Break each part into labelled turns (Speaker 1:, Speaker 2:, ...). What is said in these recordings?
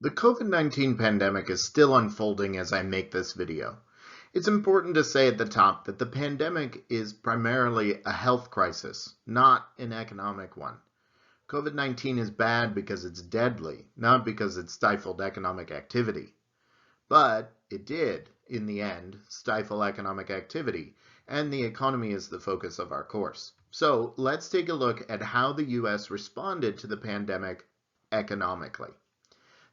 Speaker 1: The COVID-19 pandemic is still unfolding as I make this video. It's important to say at the top that the pandemic is primarily a health crisis, not an economic one. COVID-19 is bad because it's deadly, not because it stifled economic activity. But it did, in the end, stifle economic activity, and the economy is the focus of our course. So let's take a look at how the US responded to the pandemic economically.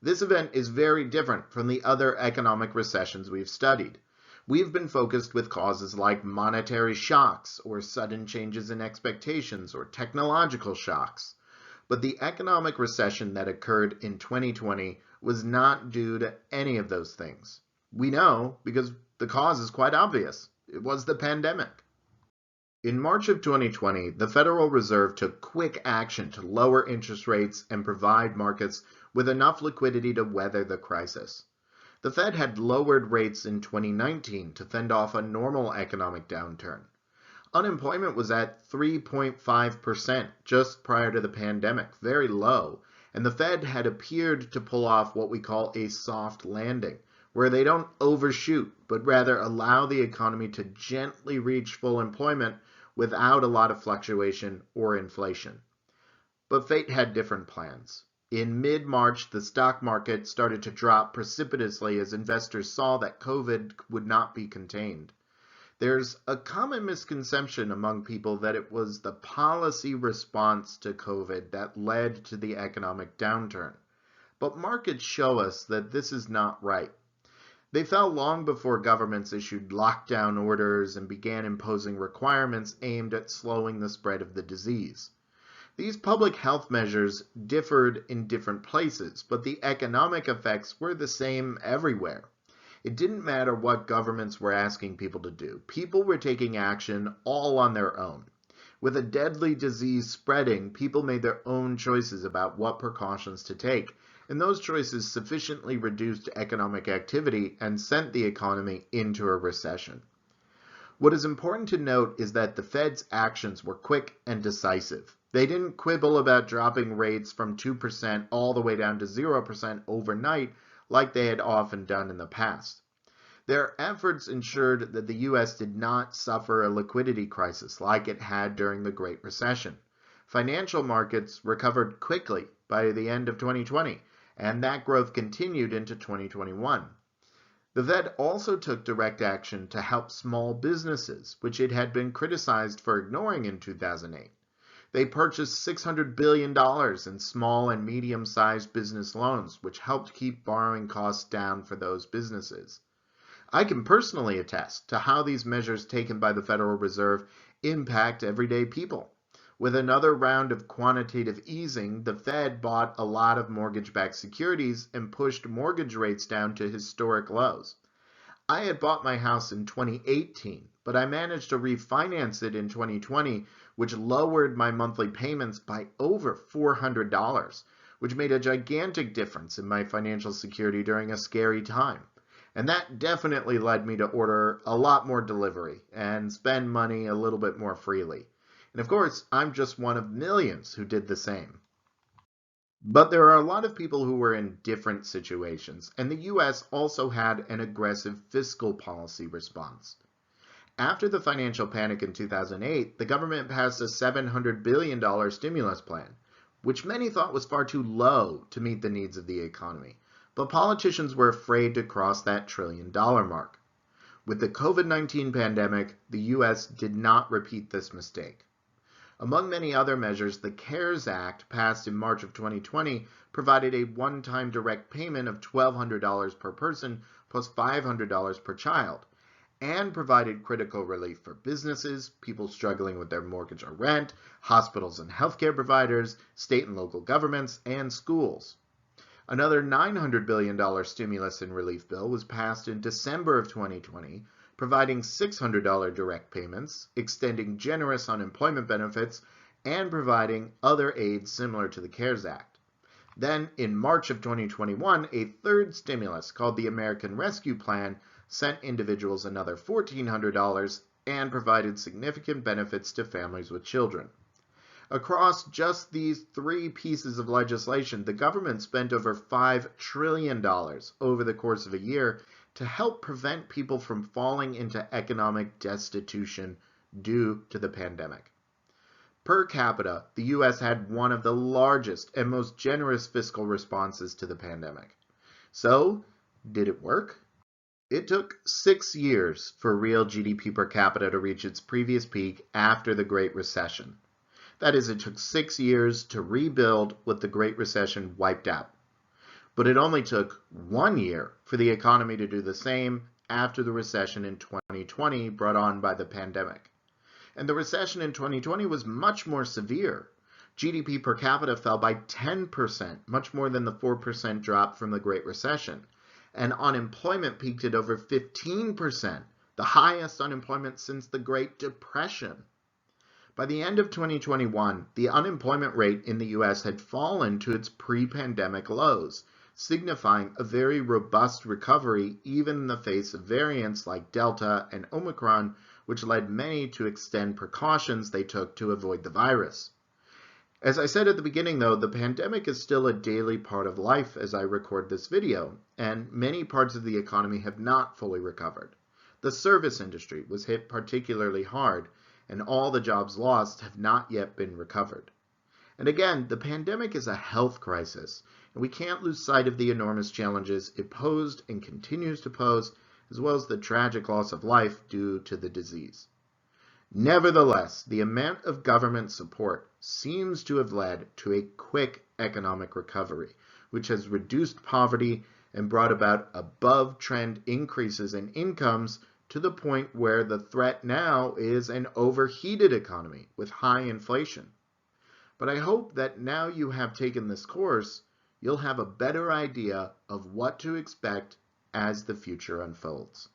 Speaker 1: This event is very different from the other economic recessions we've studied. We've been focused with causes like monetary shocks, or sudden changes in expectations, or technological shocks. But the economic recession that occurred in 2020 was not due to any of those things. We know because the cause is quite obvious. It was the pandemic. In March of 2020, the Federal Reserve took quick action to lower interest rates and provide markets with enough liquidity to weather the crisis. The Fed had lowered rates in 2019 to fend off a normal economic downturn. Unemployment was at 3.5% just prior to the pandemic, very low, and the Fed had appeared to pull off what we call a soft landing, where they don't overshoot, but rather allow the economy to gently reach full employment without a lot of fluctuation or inflation. But fate had different plans. In mid-March, the stock market started to drop precipitously as investors saw that COVID would not be contained. There's a common misconception among people that it was the policy response to COVID that led to the economic downturn. But markets show us that this is not right. They fell long before governments issued lockdown orders and began imposing requirements aimed at slowing the spread of the disease. These public health measures differed in different places, but the economic effects were the same everywhere. It didn't matter what governments were asking people to do. People were taking action all on their own. With a deadly disease spreading, people made their own choices about what precautions to take, and those choices sufficiently reduced economic activity and sent the economy into a recession. What is important to note is that the Fed's actions were quick and decisive. They didn't quibble about dropping rates from 2% all the way down to 0% overnight like they had often done in the past. Their efforts ensured that the U.S. did not suffer a liquidity crisis like it had during the Great Recession. Financial markets recovered quickly by the end of 2020, and that growth continued into 2021. The Fed also took direct action to help small businesses, which it had been criticized for ignoring in 2008. They purchased $600 billion in small and medium-sized business loans, which helped keep borrowing costs down for those businesses. I can personally attest to how these measures taken by the Federal Reserve impact everyday people. With another round of quantitative easing, the Fed bought a lot of mortgage-backed securities and pushed mortgage rates down to historic lows. I had bought my house in 2018, but I managed to refinance it in 2020, which lowered my monthly payments by over $400, which made a gigantic difference in my financial security during a scary time. And that definitely led me to order a lot more delivery and spend money a little bit more freely. And of course, I'm just one of millions who did the same. But there are a lot of people who were in different situations, and the US also had an aggressive fiscal policy response. After the financial panic in 2008, the government passed a $700 billion stimulus plan, which many thought was far too low to meet the needs of the economy. But politicians were afraid to cross that trillion-dollar mark. With the COVID-19 pandemic, the U.S. did not repeat this mistake. Among many other measures, the CARES Act, passed in March of 2020, provided a one-time direct payment of $1,200 per person plus $500 per child, and provided critical relief for businesses, people struggling with their mortgage or rent, hospitals and healthcare providers, state and local governments, and schools. Another $900 billion stimulus and relief bill was passed in December of 2020, providing $600 direct payments, extending generous unemployment benefits, and providing other aid similar to the CARES Act. Then, in March of 2021, a third stimulus called the American Rescue Plan sent individuals another $1,400 and provided significant benefits to families with children. Across just these three pieces of legislation, the government spent over $5 trillion over the course of a year to help prevent people from falling into economic destitution due to the pandemic. Per capita, the US had one of the largest and most generous fiscal responses to the pandemic. So, did it work? It took 6 years for real GDP per capita to reach its previous peak after the Great Recession. That is, it took 6 years to rebuild what the Great Recession wiped out. But it only took 1 year for the economy to do the same after the recession in 2020 brought on by the pandemic. And the recession in 2020 was much more severe. GDP per capita fell by 10%, much more than the 4% drop from the Great Recession. And unemployment peaked at over 15%, the highest unemployment since the Great Depression. By the end of 2021, the unemployment rate in the US had fallen to its pre-pandemic lows, signifying a very robust recovery even in the face of variants like Delta and Omicron, which led many to extend precautions they took to avoid the virus. As I said at the beginning, though, the pandemic is still a daily part of life as I record this video, and many parts of the economy have not fully recovered. The service industry was hit particularly hard, and all the jobs lost have not yet been recovered. And again, the pandemic is a health crisis, and we can't lose sight of the enormous challenges it posed and continues to pose, as well as the tragic loss of life due to the disease. Nevertheless, the amount of government support seems to have led to a quick economic recovery, which has reduced poverty and brought about above-trend increases in incomes to the point where the threat now is an overheated economy with high inflation. But I hope that now you have taken this course, you'll have a better idea of what to expect as the future unfolds.